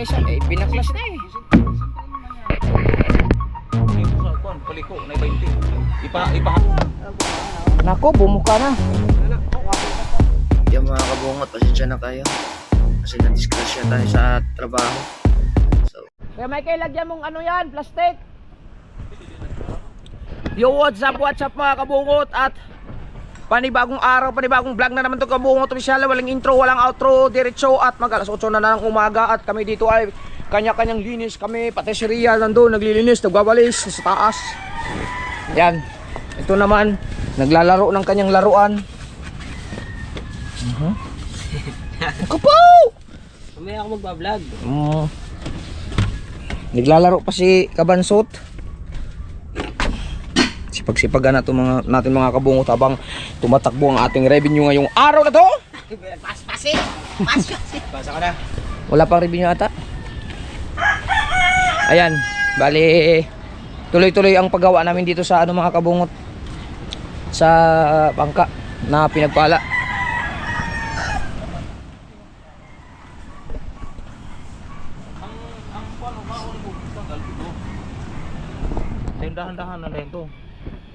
Isa eh, pinaklas na eh. Dito sa kuan, paliko na 20. Ipa. Nako, bumuka na. Yung mga kabungot, pasensya na kayo. Kasi na-disgrasya tayo sa trabaho. So, Kaya Michael, lagyan mong ano yan, plastic. Yo, what's up mga kabungot. At panibagong araw, panibagong vlog na naman to kabungot. Opisyal, walang intro, walang outro, diretso. At mag alas 8 na ng umaga. At kami dito ay kanya-kanyang linis. Kami, pati si Ria nandun, naglilinis, nagwawalis sa taas. Yan. Ito naman, naglalaro ng kanyang laruan. Kapaw! Mamaya ako magbablog. Naglalaro pa si Kabansot. Sipag-sipagan natin mga kabungot habang tumatakbo ang ating revenue ngayong araw na to. Basa ka na. Wala pang revenue ata. Ayan, bali tuloy-tuloy ang paggawa namin dito sa ano mga kabungot, sa bangka na pinagpala. Dahan-dahan na din to.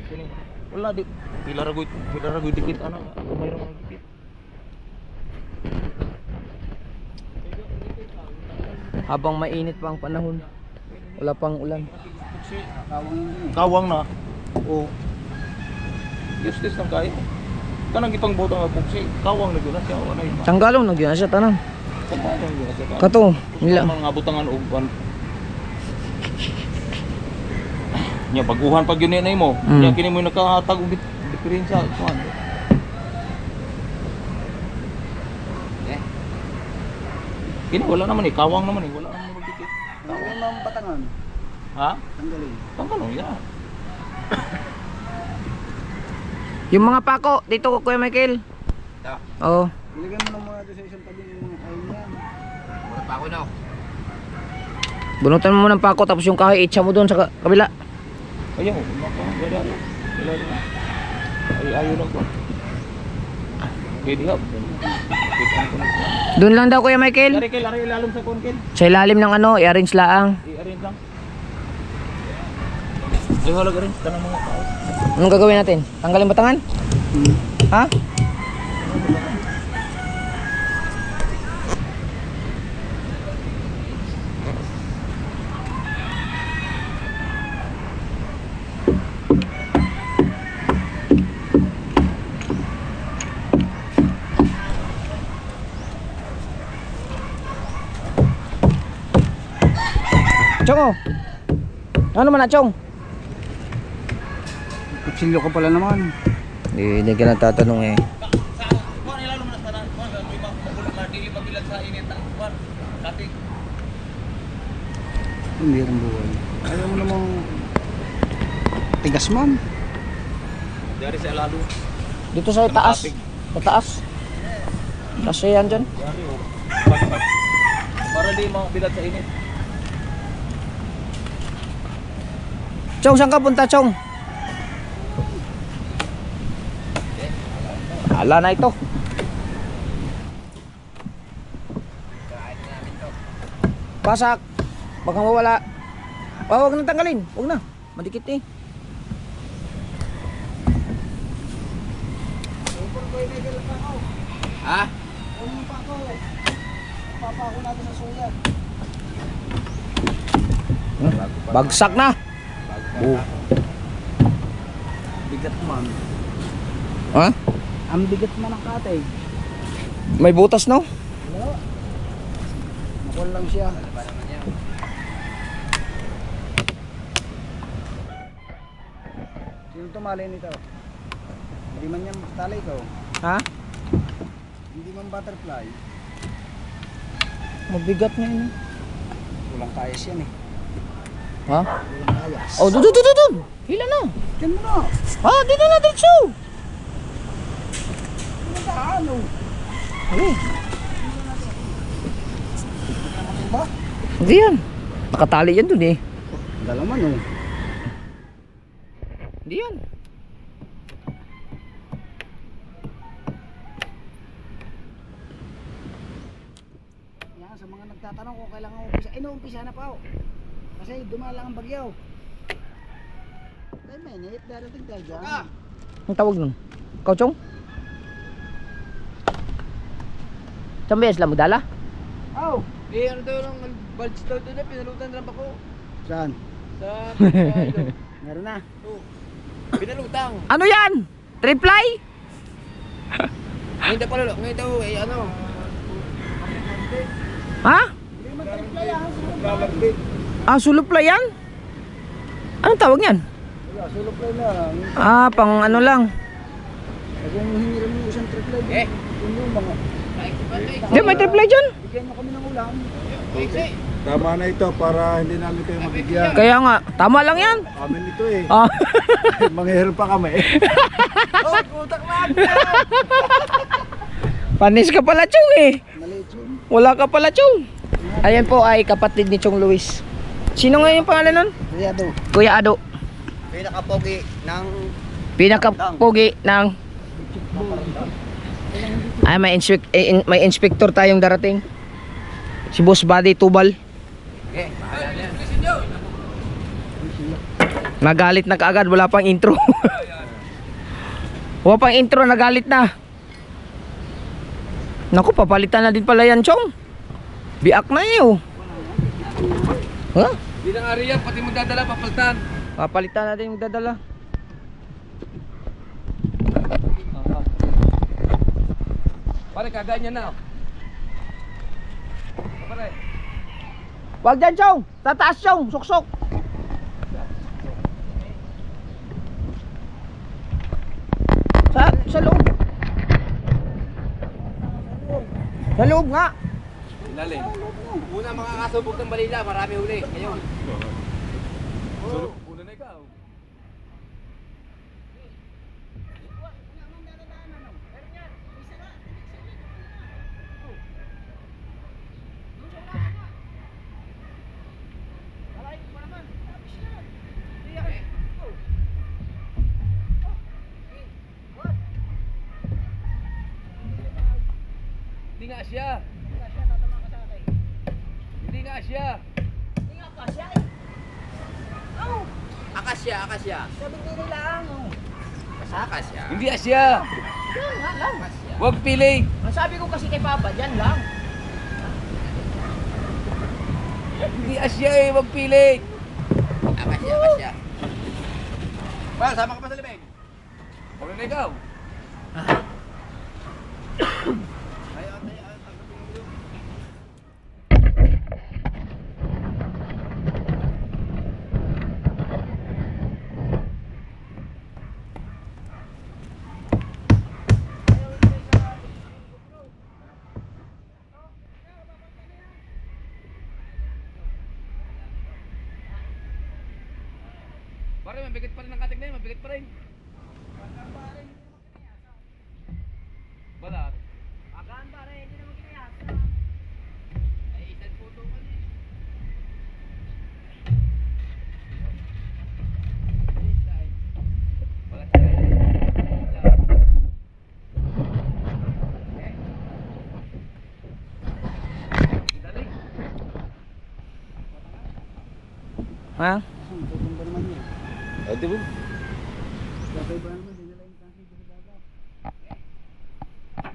Sini. Wala di pilaragoy dikit ano, mayroong mga dikit. Habang mainit pa ang panahon, wala pang ulan. Kawang na. O. Useless lang kayo. Kanang gipang botong nga puksi, kawang na gyud siya wala na. Tanggalong nagyan siya tanan. Kawang gyud siya. Kato, nila. Mga butangan og ban. Nya baguhan pag yun na mo. Nya kini mo nakahatag og diferensya kuan. Kini wala naman kawang naman wala naman magdikit. Kawang ng batangan. Ha? Tanggalin. Tanggalong ya. Yung mga pako dito ko Kuya Michael. Oo. Ilagay mo na muna doon sa isang tabi ng mga kain yan. wala pa ako na. Bunutan mo ng pako tapos yung kahoy itcha mo doon sa kabila. Ayaw, gada. Ayaw lang ko. Pwede hap. Doon lang daw Kuya Michael. Lari ilalom sa konkel. Sa ilalim ng ano, i-arrange laang. I-arrange lang. Ay halag arrange tanang mga tao. Anong gagawin natin? Tanggalin batangan? Ha? Chong, oh. Ano man na, Chong? Kutsilyo ka pala naman. Hindi ka nagtatanong eh. Kuan ilalom na tanang kuan lima magulang dili mabilan sa init ang kuan. Dating Hindi rin buhay. Ayaw mo namang tigas man. dari sa lalo. Dito sa taas. Sa taas. Kasi yan dyan. Dari oh. Para di mabilan sa init. Chong, saan ka punta, Chong? Ala na ito. Pasak. Baka mawala. Huwag na tanggalin. Huwag na. Madikit eh. Ha? Bagsak na. Oh. Bigat man. Ha? Ang bigat man ang katay. May butas no? Wala. Nakul lang siya. Sino tumali nito? Hindi man yan tali ko. Ha? Hindi man butterfly. Mabigat nga yun. Walang kayas yan eh. Ha? Walang kayas. Oh, dun. Hila na. Diyan mo na. Ha? Dito na, dito. Ano? Ay, Ba? hindi yan. Nakatali yan dun eh. Dalaman oh. Hindi yan. Yan sa sa mga nagtatanong kung kailangan umpisa. Umpisa na pa ako. Kasi dumalang ang bagyo. 10 minutes, darating tayo dyan. Ang tawag nun? Kauchong? Saan ba yan sila mo dala? Oh! Eh, ano daw lang, bulge daw doon na, pinalutan lang ako. Saan? Sa Meron na. pinalutang. Ano yan? Triply? Ngayon daw pala, ngayon daw, eh ano. Ha? Hindi naman triply ah. Ah, sulupla yan? Anong tawag yan? Wala, sulok lang na. Ah, pang ano lang. Kasi yung hiniram yung isang triply. Eh. Yung mga. Di, may triply dyan. Bigyan mo kami ng ulam. Tama na ito para hindi namin kayo mabigyan. Kaya nga, tama lang yan. Amin ito eh. Ah. Manghihirap pa kami. Oh, putak lang! Panis ka pala, Chong eh. Maliit yun. Wala ka pala, Chong. Ayan po ay kapatid ni Chong Luis. Sino nga yung pangalan nun? Kaya daw. Kuya Ado. Pinakapogi ng... Pinakapogi ng... Ay, may inspector tayong darating. Si Boss Buddy Tubal. Eh, bahala na yan. Nagalit na kaagad, wala pang intro. Wala pang intro, nagalit na. Naku, papalitan na din pala yan, Chong. Biak na yun. Ha? Di lang ariya, pati mo dadala, papalitan. Papalitan natin yung dadala. Pare, kaganyan na. Pare. Wag dyan, Chong. Tataas, Chong. Suksok. Sa loob. Sa loob nga. Ilalim. Una makakasubok ng balila, marami huli. Ngayon. Una na ikaw. Hindi nga siya. Hindi nga siya. Akasya, akasya. Sabi nila lang. Akasya. Hindi asya. Huwag pili. Ang sabi ko kasi kay Papa, dyan lang. Hindi asya eh, huwag pili. Akasya, akasya. Pa, sama ka pa sa limig. Huwag na ikaw. Pare, mabigat pa rin ang katig na yun, mabigat pa rin. Balat. Agaan pare, hindi naman kinayas. Ay, isang puto ka niya. Balat siya. Dali. Ha? Tutumba naman yun. Ay, di ba? Dapat ba naman dinala yung tansi sa dagat.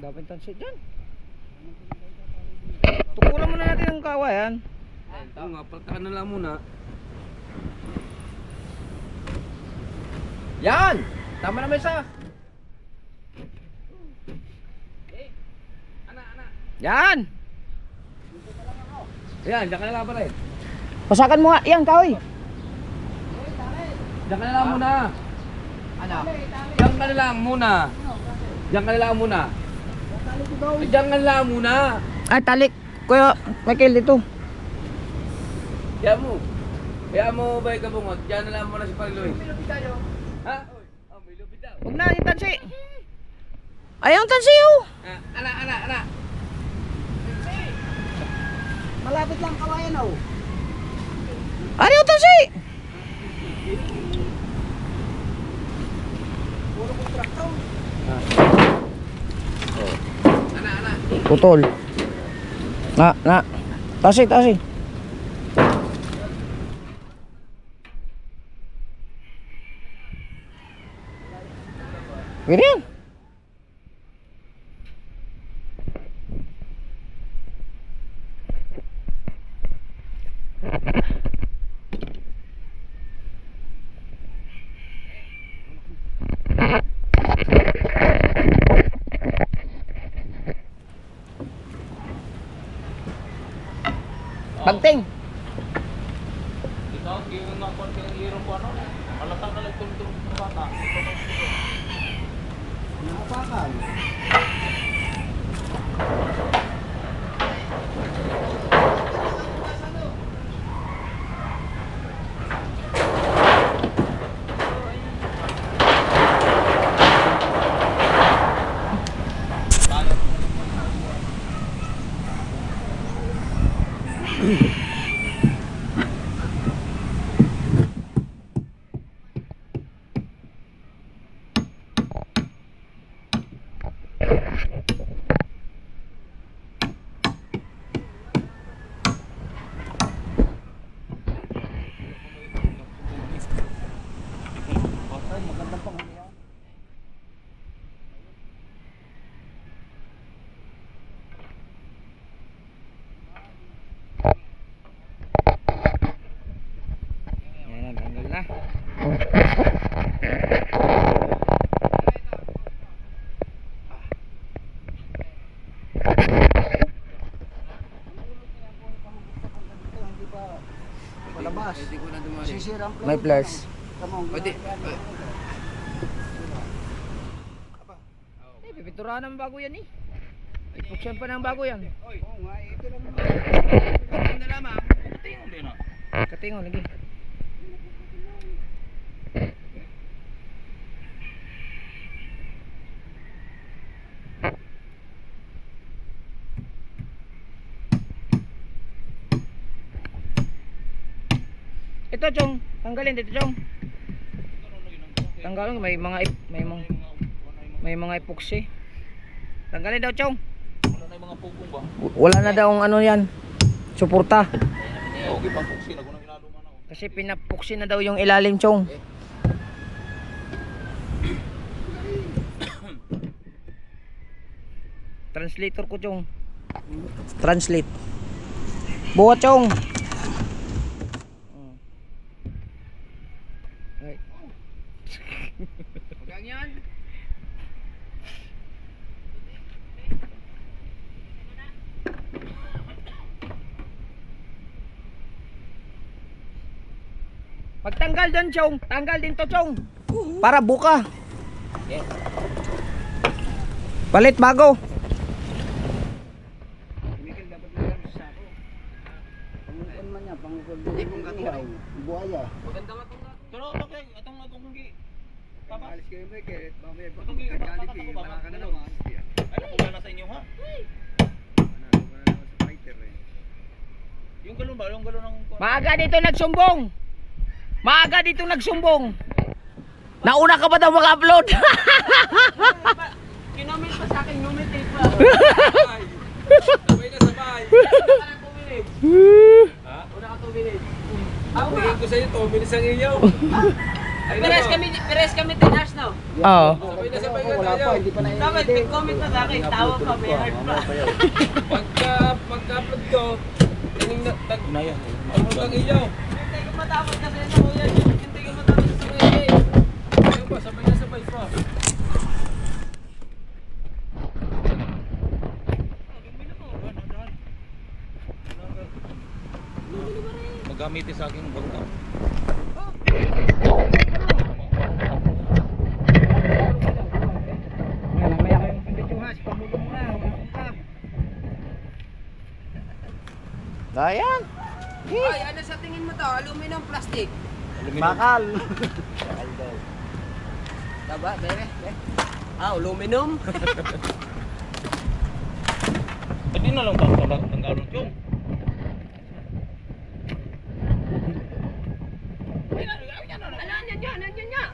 Dapat tansit dyan. Tukuran muna natin ang kawayan. Oo nga, paltakan na lang muna. Yan! Tama naman isa. Yan! Ayan, diyan ka na lang pala eh. Pasakan mo nga. Yan, kahoy. Diyan ka na lang muna. Ano? Diyan ka na lang muna. Diyan ka na lang muna. Diyan ka na lang muna. Ay, talik. Kuya, Michael, dito. Kaya mo ba yung kabungot? Diyan na lang muna si Panginoon. Ha? Oh, may lupit daw. Huwag na, yung tansi. Ayaw ang tansi, oh. Ana. Malapit lang kawayan oh. Ayaw ang tansi. Puro kontraktor. Ana. Putol. Na. Taas eh, taas eh. Pwede yan. Bagting. Ikaw, yung nga kon kang hero ko ano. Malatang ka lang tulong sa bata. Nakapakal. Ayan, tanggal na. Palabas. Hindi ko na dumali. Sisira ang May flares. Pwede. Eh, pipinturahan naman bago yan eh. Ipuksan pa ng bago yan. Oo nga, ito lang. Pwede na lamang. Tingnan din ah. Katingon lagi. Ito chong, tanggalin dito chong. Tanggalin may mga epoxy. Tanggalin daw chong. Wala na yung mga pugong ba? Wala na daw ang ano yan. Suporta. Okay, pang puksi na ko nang inaluman ako. Kasi pinapuksi na daw yung ilalim chong. Translator ko chong. Translate. Buhat chong. Right. Huwag yan. Pagtanggal doon chong, tanggal din to chong. Para buka. Yes. Palit bago. Chemical dapat na lang sa sako. Pangukon man niya, pangukon din. Hindi, kung kakilay. Buhaya. Maganda nga itong Pero okay, atong akong gi. Papa, Alis kayo may keret, mamaya pag Atong gi, Jollibee, baka wala ka na ano? naman. Ay, wala na sa inyo ha. Wala na naman sa fighter eh. Yung galon ba? Yung galon ng Maaga dito nagsumbong. Maaga dito nagsumbong. Nauna ka pa daw mag-upload. Kinoment pa sa akin, numitate pa. Sabay na sabay. Una ka 2 minutes. Ako bigyan ko sa'yo 2 minutes ang iyaw. Peres kami 10 hours na. Oo. Sabay na sabay ka Wala tayo. pa, hindi pa na Dapat comment na sa akin, tawa pa, may heart pa. Pagka-upload ko, tining na, upload ang iyaw. Hindi ko matapos kasi na kuya, hindi ko matapos sa kuya. Ayun pa, sabay na sabay pa. Magamitin sa akin ng bagta. Mamaya kayo pindituhas, pamulong na. Dayan. Ay, ano sa tingin mo to? Aluminum plastic. Bakal. Taba, bere. Ah, aluminum. Pwede na lang tanggalon yung. Nandiyan niya.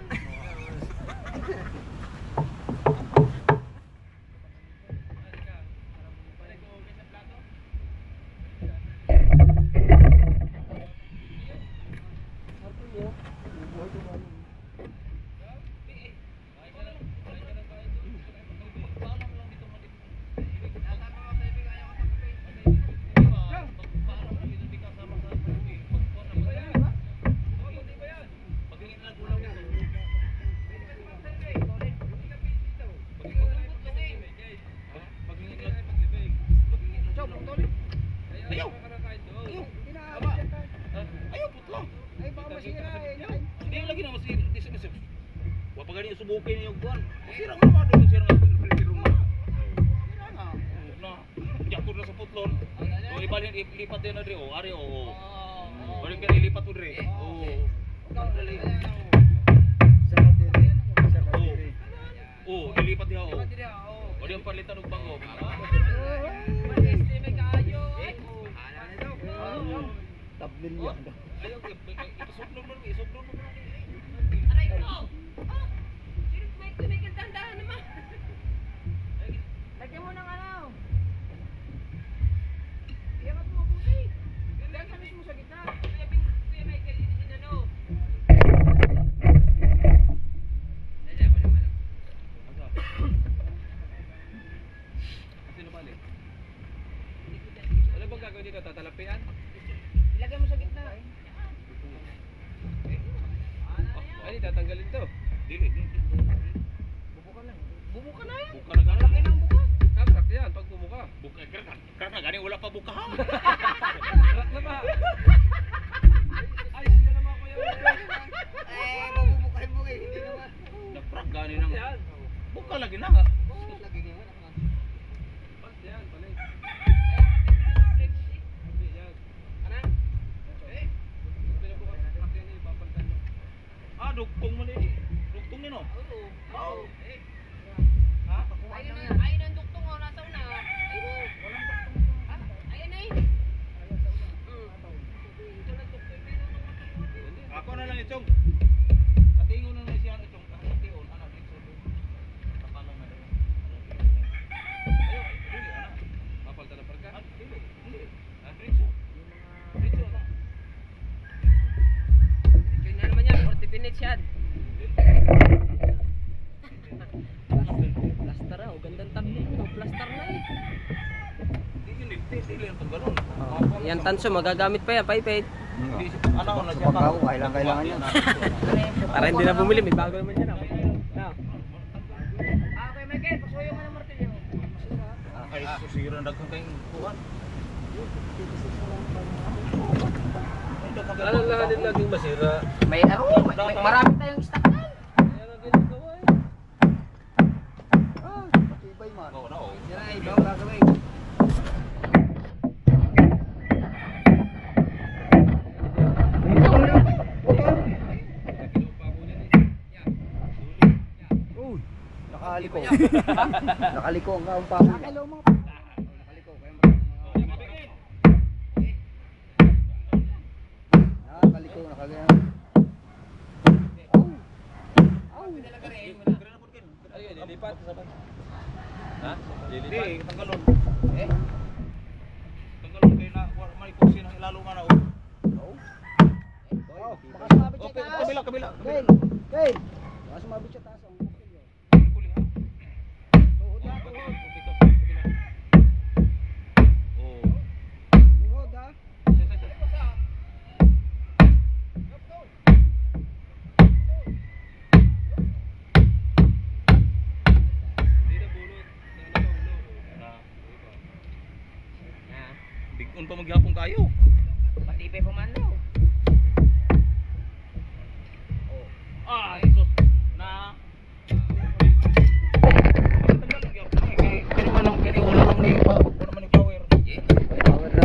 Ayaw. Ayaw putlo. Ay, baka masira eh. Hindi lagi na masira. Di sa masira. Wa pa gani subukin yung buwan. Masira nga ba doon masira nga room na. Masira nga. Na. Jakod na sa putlon. O ibalhin ilipat din na dre. O ari o. Balik ka ilipat mo dre. O. Oh, ilipat diha o. O di ang palitan og bango. Tablil yan. Ayaw isublog mo, isublog mo. Aray ko! Oh! May kantandahan naman! Lagyan mo ng ano! Iyamat mo mabuti! Lagyan ka mismo sa gitna! Kuya Michael, inano? Sino pali? Ano bang gagawin dito? Tatalapian? Ilagay mo sa gitna! Ay, tatanggalin to. Dili. Bubuka na! Bubuka na yan! Buka na gani. Laki ng buka! Kakrak yan pag bumuka. Buka karena gani wala pa buka ha. Kakrak na ba? Ay, siya naman ko yan. Mabubukahin mo eh! Hindi naman! Naprak gani nang. Yan. Buka lagi na. Lagi nga naman! Pas yan, pala. Hindi yan. Ano? Pinabukas kakrak yan eh, papalitan nyo. Ah, dugtong mo ni. Dugtong ni no. Oo! Ha? Ayun ang duktong oh, nasa una! Ayun! Ayun eh! Ito lang duktong Ako na lang itong. Atingon na lang siya itong kahatiin anak dito. Kapalang na. Ayo, dili anak. Papalitan na parka. Dili. Dili. Dito. Dito na. Yun na naman yan, 40 minutes yan. Plaster ah, gandang tablet mo, plaster na eh. Dili ang ganun. Yan tanso, magagamit pa yan, paipit. Ano na siya Pagkao, kailangan yan. Para hindi na bumili, may bago naman yan ah. Okay, Michael, pasuyo mo ng martilyo. Ay, susira daghang kayong kuwan. Ano lahat din laging masira? May marami tayong stock na. Kaya nga ginagawa eh. Matibay man. Oo na oh. Yan ay, bago gagawin. Uy, nakaliko. Nakaliko ang kaong pako. Nakaliko. Nakaliko, nakaliko. Ayun, lilipat. Ha? Hindi, Lilipat. tanggalon. Tanggalon kayo na may kursi ng ilalo nga na oh. Oh, baka sumabit siya Okay, taas. kabila. Ken, Ken. Baka sumabit siya taas. Ang martilyo. Kuli ha. Tuhod na, Kabila. tuhod. Oh. Tuhod ha. Hindi na bulot. Na. Bigon pa maghapon kayo. Matibay pa man daw. Ah, sus. Na. Kaya man ang kaya wala nang nipa. Wala man yung power. Power na.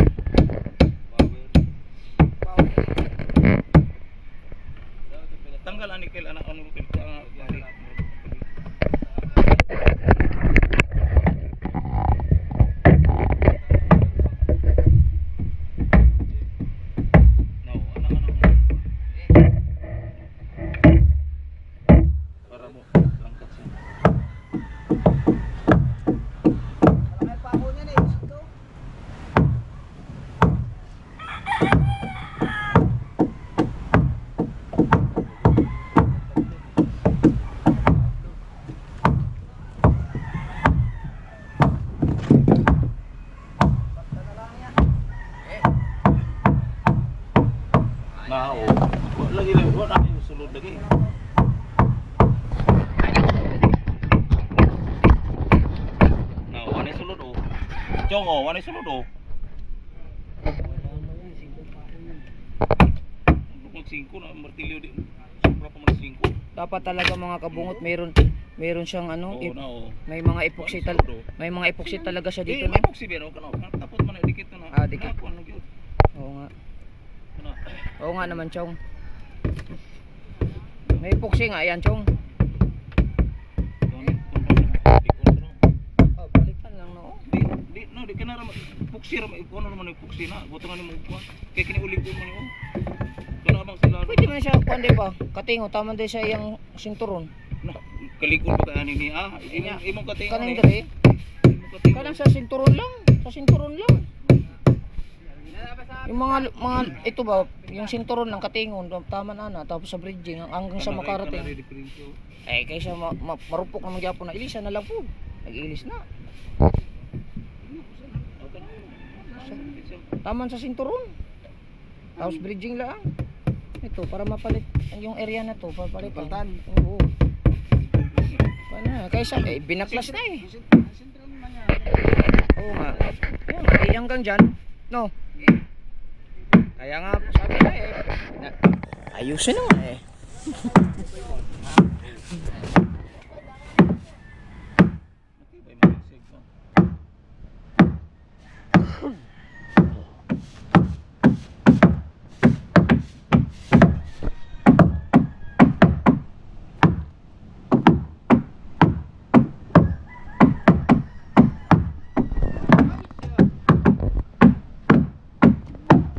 Tanggal ani kel anak anu kel mari. No, anak. Para mo langkat siya. Malaki pako niyan eh. Ito. Na oh. Lagi wala yung sulod lagi. Na wala sulod oh. Chong oh, wala sulod oh. mag 5 na martilyo di. Sobra pa man 5. Dapat talaga mga kabungot, meron siyang ano, Oo na oo. may mga may mga epoxy talaga siya Di dito, no? may boxy ba no kano. Tapos man na dikit na. Ah, dikit. Ako ano gyud. Oo nga. Kana. Oo nga naman, Chong. May epoxy nga yan, Chong. Oh, balikan lang, no? Di ka na ra puksi ra ano naman yung puksi na. Buto nga nimo kuan. Kay kini ulig mo ni oh. Kana bang sila. Pwede man siya, kuwan di ba? Katingo, tama din siya yung sinturon. Na kalikod pa ka ani ni imong katingo Kanang ni. dali. Imong katingo. Kanang sa sinturon lang. Sa sinturon lang. Yung mga ito ba, yung sinturon ng katingon, tama na, tapos sa bridging hanggang sa makarating. Eh kaysa marupok naman gyapon na ilisa na lang po. Nag-ilis na. Taman sa sinturon. Tapos bridging lang. Ito para mapalit yung area na to, papalitan. Oo. Paano? Kaysa binaklas na eh. Oo nga. Ayan, hanggang dyan. No. Kaya nga sabi na ayusin naman eh.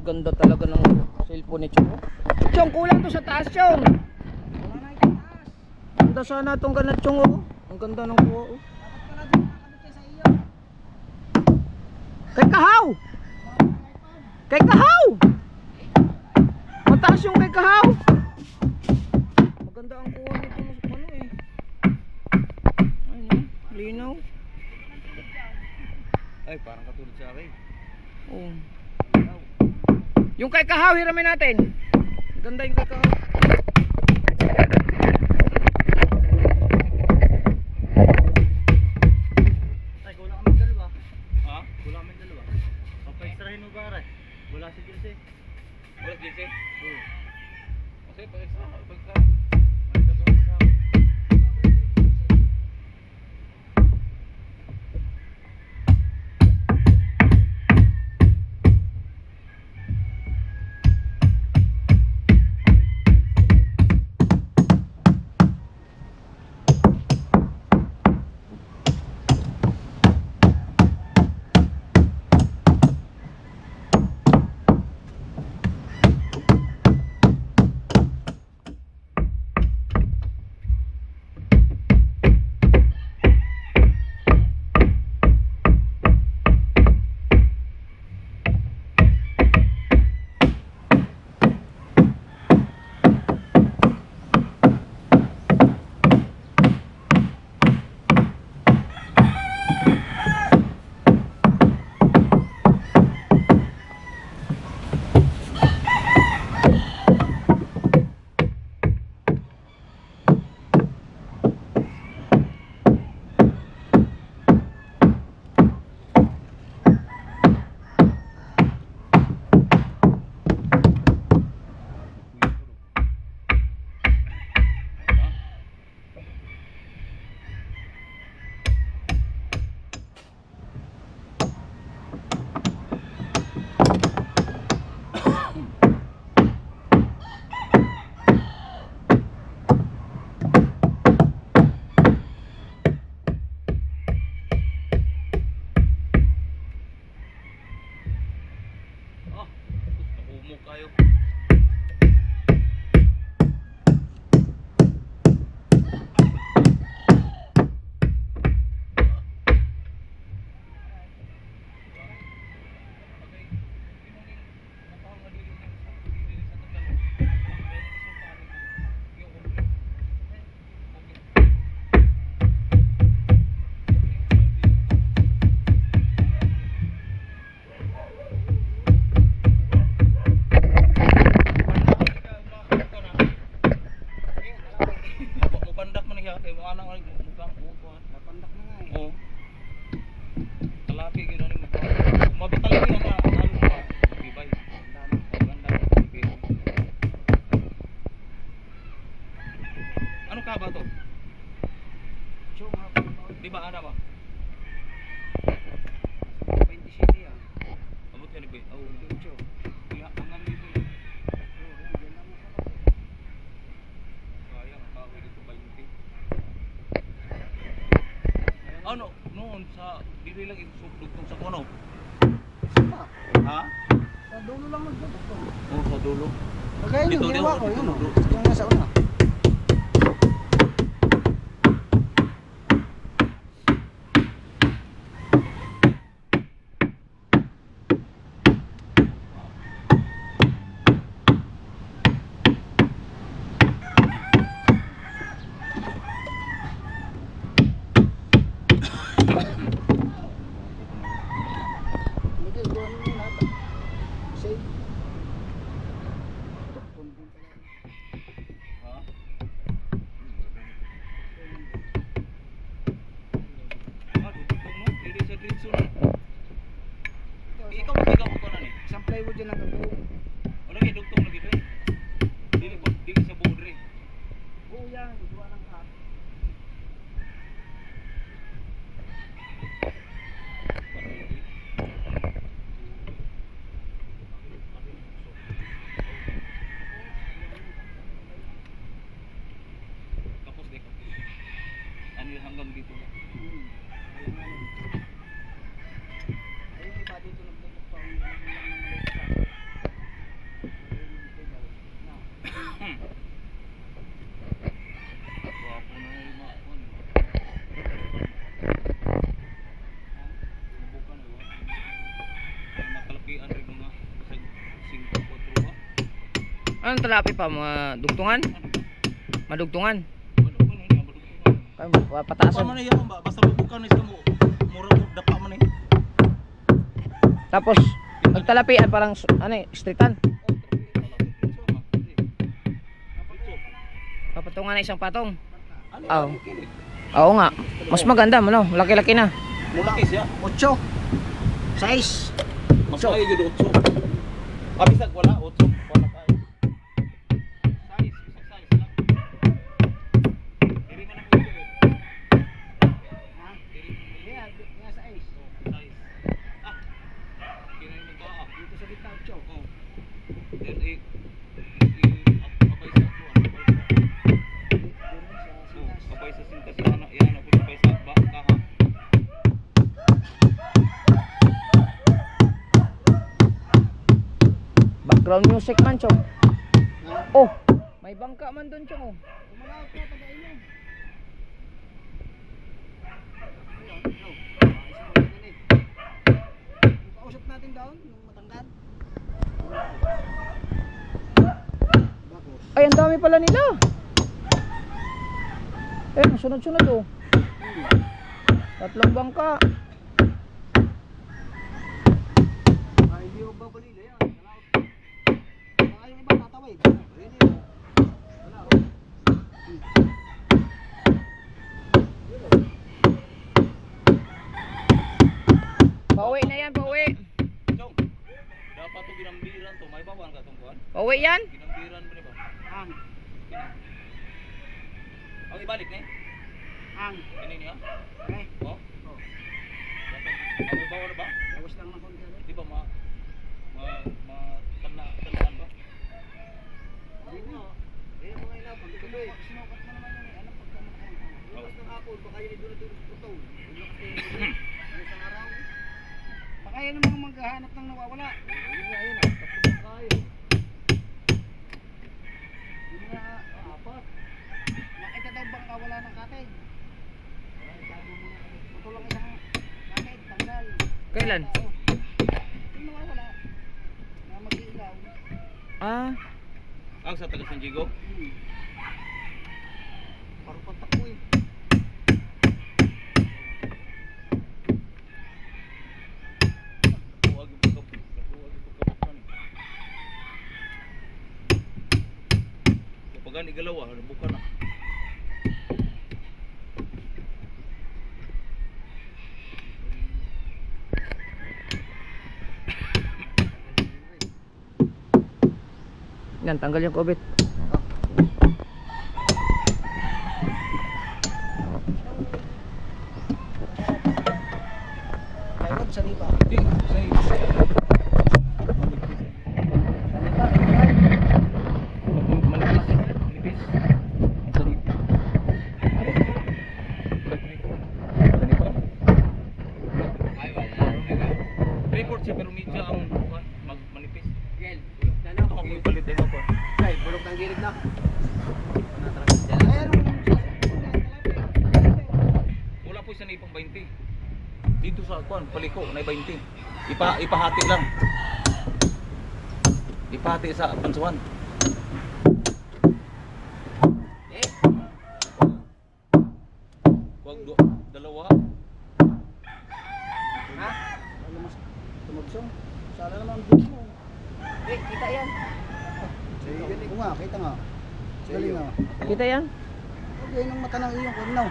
Ganda talaga ng cellphone ni Chong. Chong, kulang to sa taas, Chong. Ganda sana itong ganat, Chong, oh. Ang ganda ng kuha, oh. Kay Kahaw! Kay Kahaw! Mataas yung kay Kahaw! Maganda ang kuha nito, ano eh. Ayun, linaw. Ay parang katulad sa akin. Oh. Yung kay Kahaw, hiramin natin. Ganda yung kay Kahaw. Ay, kulang kami dalawa. Ha? Kulang kami dalawa. Papaextrahin mo ba, Aray? Wala si Jesse. Wala Jesse. Oo. Kasi pag extra. Ano, noon sa dili lang dugtong sa kuno. Ha? Sa dulo lang magdudugtong. Oh, sa dulo. Kagaya Dito, yung ginawa dito, ko, yun dito, o. dito. Yung nasa una. Miguel, gawa mo yun ata. Save. Dugtong din pala. Ha? Ah, dugtong no? Dili sa diretso na. Ikaw ko na ni. Isang plywood yan ang gagawin. Ano yung dugtong lagi dre? Dili sa buo dre. Oo yan, gawa ng cut. Tapos dek. Ano yung hanggang dito na? Ayun, iba dito nagdudugtong yung maliit pa. Gwapo na yung mga ano. Subukan na yun. May makalapian rin mga isang 5-4 ba? Anong talapi pa? Mga dugtungan? Madugtungan? Ano ba na yun? Kaya pataasan. Pa man na yan ba? Basta mabukan na siya mo. Mura mo dapa man eh. Tapos, magtalapian parang, streetan. Papatungan na isang patong. Oo. Oo nga. Mas maganda, ano? Laki-laki na. Mulaki siya. 8. 6. Mas lagi gud 8. Kabisag wala 8. Wala tayo. Size, isang size lang. Diri man ang pwede. Ha? Yeah, sa 6. Size. Ah. Kina yung magkaa. Dito sa gitna 8. Oh. Then kapay sa kuan. Kapay sa sintas yan ako kapay sa kaha. Background music man, Chong. Oh, may bangka man doon, Chong. Oh. Malawak na tagain mo. Kausap natin down, yung matangkad. Bakos. Ay, ang dami pala nila. Eh, sunod-sunod oh. 3 bangka. Hindi ko babalila yan. Baka yung iba tatawid. Balili mo. Wala oh. Pauwi na yan, pauwi. Chong. Dapat to ginambiran to. May bawan ka tong kuan. Pauwi yan. Ginambiran mo ba? Ang. Ang ibalik ni. Ang. Ini niya. Okay. Oh. Oh. Ang may bawan na ba? Bawas lang ng konti. Di ba tandaan ba? Hindi mo. Eh, mga ina, pag sinukat mo naman yan, alam pagka makakain ka. Bukas ng hapon, baka yun doon sa putol. Ano sa araw? Baka yan ang mga maghahanap ng nawawala. Yun nga yun, 3 bangka yun. Yun nga, 4. Nakita daw bangka wala ng katid. Putol lang isang katid, tanggal. Kailan? Yung nawawala. Na mag-iilaw. Ah, Ang sa taga San Diego. Parang patak ko eh. Tuwag yung pagkabukan. Kapag ang igalaw buka na. yan, tanggal yung kubit. Plywood sa lipa. Di, say. Manipis. Sa lipa. Sa lipa. Siya ang manipis. Gel, bulok na lang. Ito kung ipalit din ako. Ay, bulok ng gilid na. Wala po isa na ipang 20. Dito sa kuan, paliko na 20. Ipahati lang. Ipahati sa pansuan. Eh, Wag dalawa. ha? Ano mas tumugsong? Sana naman gusto mo. Eh, kita yan. Sige, nga, kita nga. Galing nga. Kita yan? Okay, nung mata ng iyong kurnaw.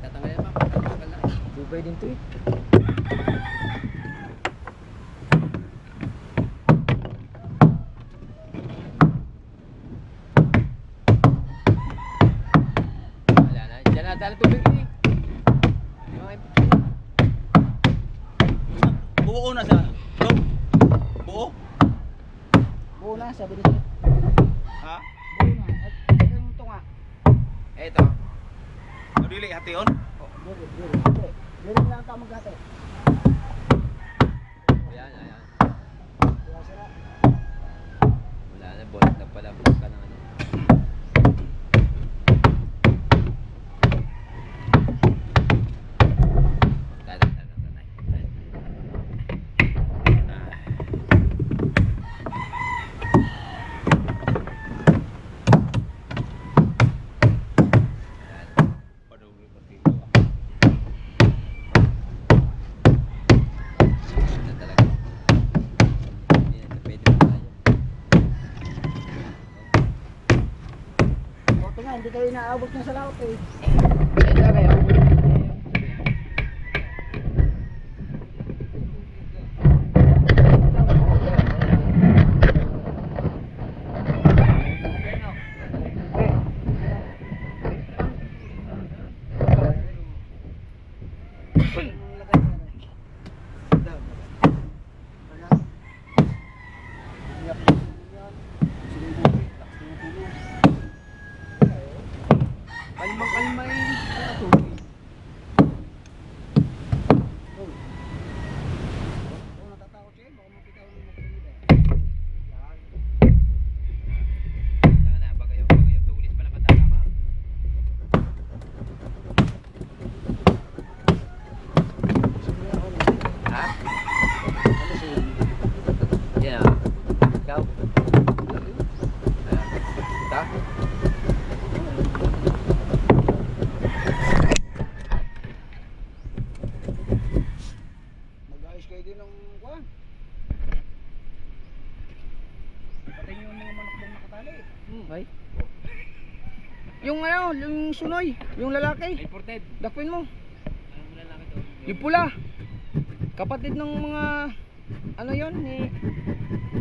Tatanggalin pa. Tatanggal na. Dubay din to eh. Wala na. Diyan na dala tubig eh. Buo na sa. Buo? Buo na, sabi ni sir. Ha? Buo na. At yung tunga. Eto. Dili hation. Diri, diri. Hindi. Diri lang ka magate. Ayan, ayan. Kaya sira. Wala na. Bulok na pala. Bulok ka ng ano. Paduli patilo. Na talaga. Hindi na pwede pa tayo. Buti nga, hindi kayo naabot niya sa laot eh. Ito kayo. Kalmang-kalma eh. Kung natatakot siya, baka makita ko ng magpilita. Saka na, bagayo tulis pala matatama. Ha? Yan ah. Ikaw? Ayan. Kita? Mag-ayos kayo din ng kuwan. Patay niyo yung mga manok bang nakatali. Ay. Yung ano, yung sunoy, yung lalaki. Imported. Dakwin mo. Anong lalaki to? Yung pula. Kapatid ng mga ano yon ni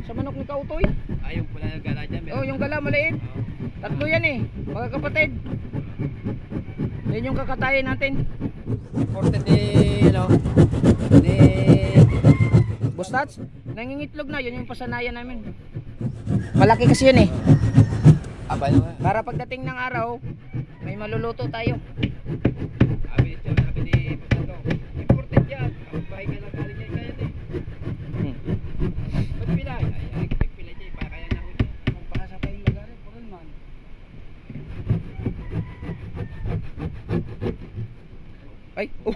sa manok ni Kautoy. Ay, yung pula ng gala dyan. Oh, yung gala maliit. Oo. Tatlo yan eh, mga kapatid. Yan yung kakatayin natin. Imported ni, ano? Ni... Bustats, nangingitlog na, yun yung pasanayan namin. Malaki kasi yun eh. Aba naman. Para pagdating ng araw, may maluluto tayo. Abi ni Puto. Imported yan. Ang bahay ka lang galing yan kaya din. Ba't pilay? Ay, pilay dyan. Baka kaya na ako dyan. Kung baka sa kayong lagarin, puron man. Ay, oh.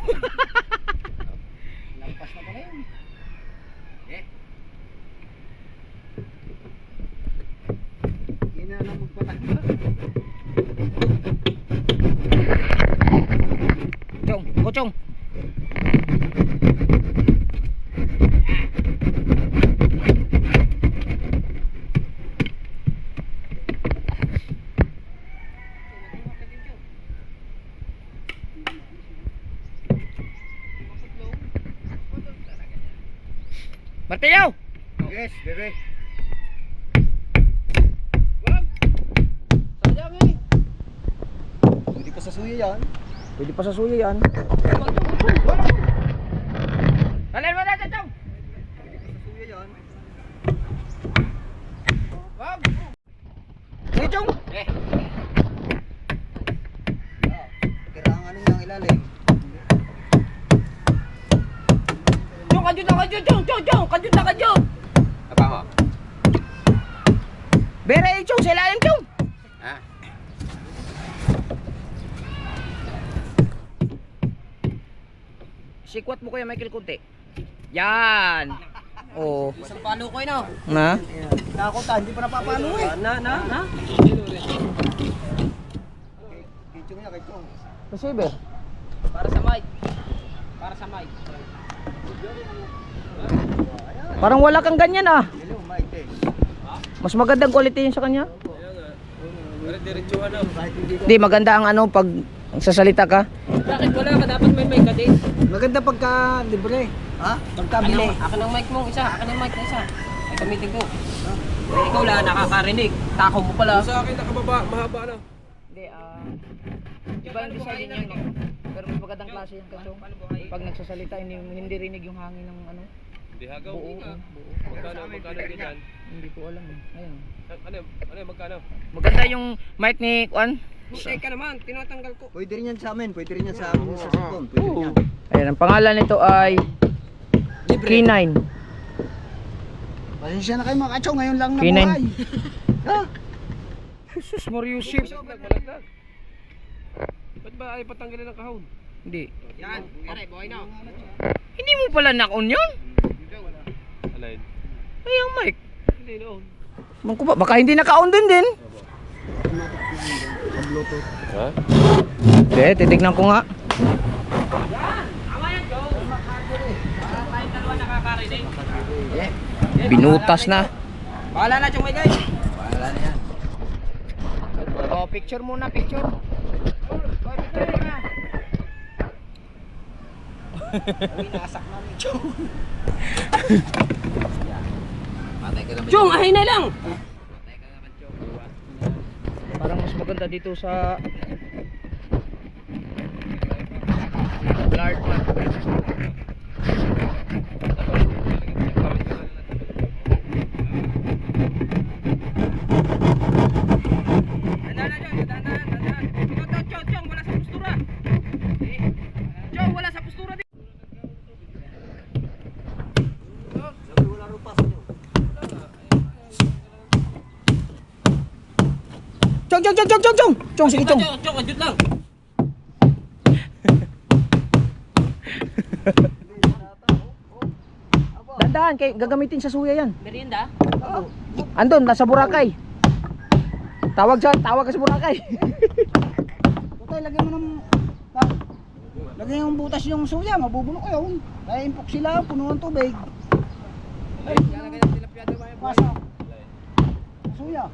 Lampas na pala yun. Eh, Hindi na lang magpatakbo. Chong, kuchong. masuk loob. Martilyo! Yes, bebe. suyo yan. Pwede pa sa suyo yan. Kalin mo na, Chong! Suyo yan. Wag! Sige, Chong! Kailangan ano yung ilalim. Chong, kadyot na kadyot, Chong! Kadyot na kadyot! Apa mo? Bere, Chong, sa ilalim, Chong! Ha? Sikwat mo kaya, Michael, kunti. Yan! Oh. Isang palo ko yun, Na? Nakakota, hindi pa napapalo eh. Na? Kichong niya, kichong. Receiver. Para sa mic. Para sa mic. Parang wala kang ganyan ah. Hello, Mike. Mas magandang quality yun sa kanya. Kahit hindi ko. Di, maganda ang ano pag sasalita ka. Bakit wala ka? Dapat may mic ka din. Maganda pagka libre. Ha? Pagkabili. Akin ang mic mo isa. Akin ang mic na isa. Ay gamitin ko. Eh, ikaw lang nakakarinig. Takaw mo pala. Sa akin nakababa, mahaba na. Hindi, iba yung design niya, no? Pero mas magandang klase yung kachong. Pag nagsasalita, hindi rinig yung hangin ng ano. Hindi hagaw. Buo. Magkano ganyan? Hindi ko alam eh. Ayun. Ano, magkano? Maganda yung mic ni Kwan. Husay ka naman. Tinatanggal ko. Pwede rin yan sa amin. Pwede rin yan sa amin sa cellphone. Pwede rin yan. Ayan, ang pangalan nito ay K9. Pasensya na kayo mga kachong. Ngayon lang na K9. buhay. Ha? Jesus, Moriusip. Balagdag. Ba't ba ay patanggalin ng kahon? Hindi. Yan. Yari, buhay na. Hindi mo pala na-on yun? Alin? Ay, ang mic. Hindi noon. Baka baka hindi naka-on din. Ha? Hindi, titignan ko nga. Tama yan, Joe. Para tayong dalawa nakakarinig. Binutas na. Bahala na, Chong, may guys. Wala na yan. Oh, picture muna, picture. Oh, picture na. Winasak namin. Chong. Patay ka naman. Chong, ahay na lang. Patay ka naman, Chong. Parang mas maganda dito sa blurred man. Chong, wala sa postura. Chong, wala sa postura din. Wala rin pa sa inyo. Chong! Chong, sige chong. Chong, adjut lang. Dandahan, kay gagamitin sa suya yan. Merienda. Andun, nasa Boracay. Tawag ka sa Boracay. Tutay, lagyan mo ng... Ha? Lagyan yung butas yung suya, mabubulok yun. Kaya impok sila, puno ng tubig. Pasa. Suya.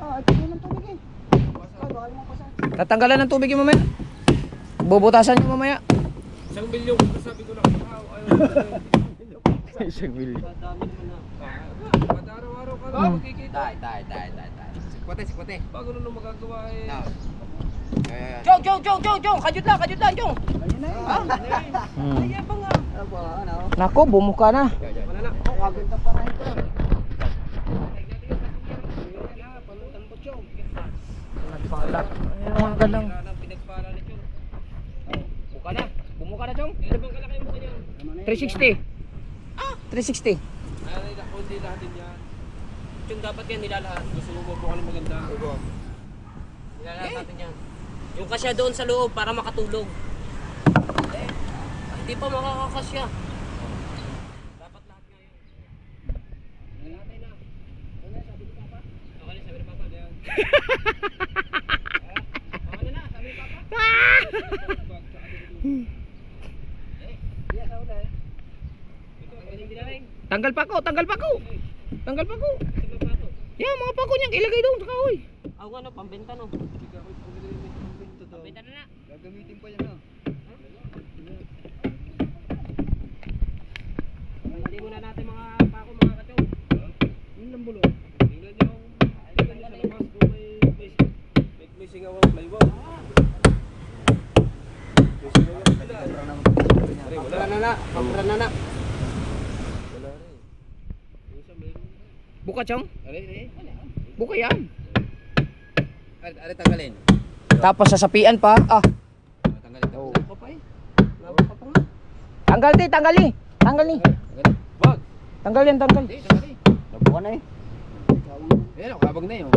Ah, ay puno ng tubig eh. Ay, baka yung pasa. Tatanggalan ng tubig yung mamaya. Bubutasan yung mamaya. 1 milyon, sabi ko na. Isang milyon. Ba't araw-araw ka na makikita? Tay. Sikpote. Bago na nung magagawa eh. Chong, kajut lang, Chong. Ayun na yun. Hmm. Ano, ano? Nako, bumuka na. Wala na. Oh, kaganda pa rin ito. Nagpalat. Ayun, mga galang. Pinagpala ni Chong. Bumuka na, Chong. Ibang kalaki mo kanya. 360. 360. Ay, naku, hindi lahat din yan. Chong, dapat yan nilalahat. Gusto mo mabukan ng maganda. Nilalahat natin yan. Yung kasya doon sa loob para makatulog. Hindi pa makakakasya. Dapat lahat ngayon. Nalatay na. Okay, sabi ni Papa. Okay, sabi ni Papa. Okay na, sabi ni Papa. Tanggal pa ko. Yan, mga pako niyang ilagay doon sa kahoy. Ako ano, pambenta no. Pambenta na. Gagamitin pa yan, ha? Hindi muna natin mga pako, mga kachong. Yung lambulo. Tingnan niyo sa labas kung may singawang playboy. Papranana. Buka, Chong. Ari. Buka yan. Ari tanggalin. Tapos sasapian pa. Ah, Tanggalin. Oh. Papay. tanggal ni, tanggal ni. Tanggal ni. Wag. Tanggal yan, tanggal. Tanggalin. Nabukan na eh. Ayan, kabag na yun.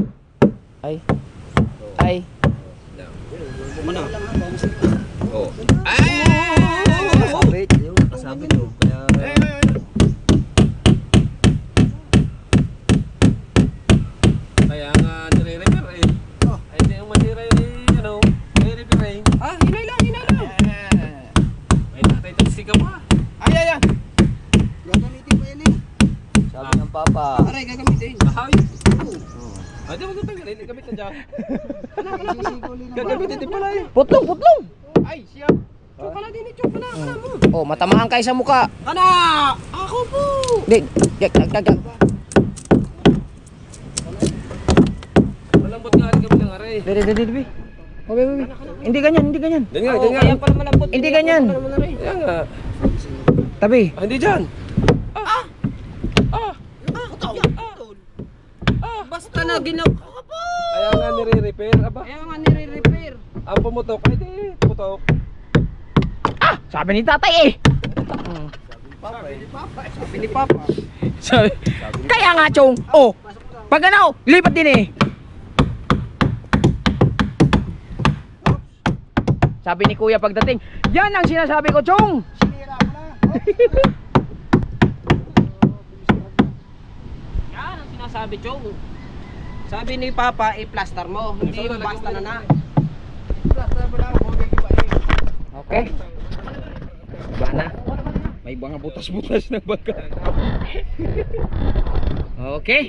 Ay. Ay. Mana? Oh. Sabit, yung kasabit yun. Kaya, Kaya nga nire-repair eh. Ay, hindi yung masira yung ano, nire-repair eh. Ah, hinay lang. May natay-tagsika pa. Ay. gagamitin ko yan eh. Sabi ng papa. Aray, gagamitin. Bahaw. Ay, di mo tatanggalin. Gamitin dyan. Sisigulin ng Gagamitin din pala eh. Putlong. Ay, siya. Tsukala din eh. Tsukala. Kana mo. Oh, matamaan kayo sa mukha. Kana! Ako po! Di, gag. Malambot nga rin kami ng aray. Di. Oh, baby. Hindi ganyan. Ganyan. Kaya pala malambot. Hindi ganyan. Kaya nga. Tabi. Ah, hindi dyan. Basta na ginaw. Kaya nga nire-repair. Aba, Kaya nga nire-repair. ang pumutok. Ay, di. Pumutok. Ah, sabi ni tatay eh. Sabi ni Papa. Sabi. Kaya nga, Chong. Oh. Pag ano, lipat din eh. Sabi ni Kuya pagdating, yan ang sinasabi ko, Chong. Sinira mo na. Yan ang sinasabi, Chong. Sabi ni Papa, i-plaster mo. Hindi yung basta na. Plaster mo na. Huwag ko pa eh. Okay. Ba na? May mga butas-butas na baga. Okay.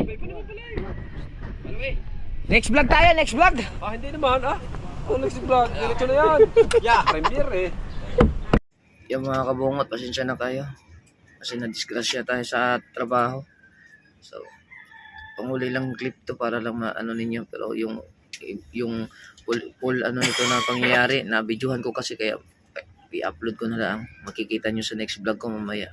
Next vlog tayo, next vlog. Ah, hindi naman ah. Ang next vlog, diretso na yan. Premiere eh. Yung mga kabungot, pasensya na kayo. Kasi na-disgrasya tayo sa trabaho. So, panguli lang clip to para lang maano ninyo. Pero yung full ano nito na pangyayari, na videohan ko kasi kaya i-upload ko na lang. Makikita nyo sa next vlog ko mamaya.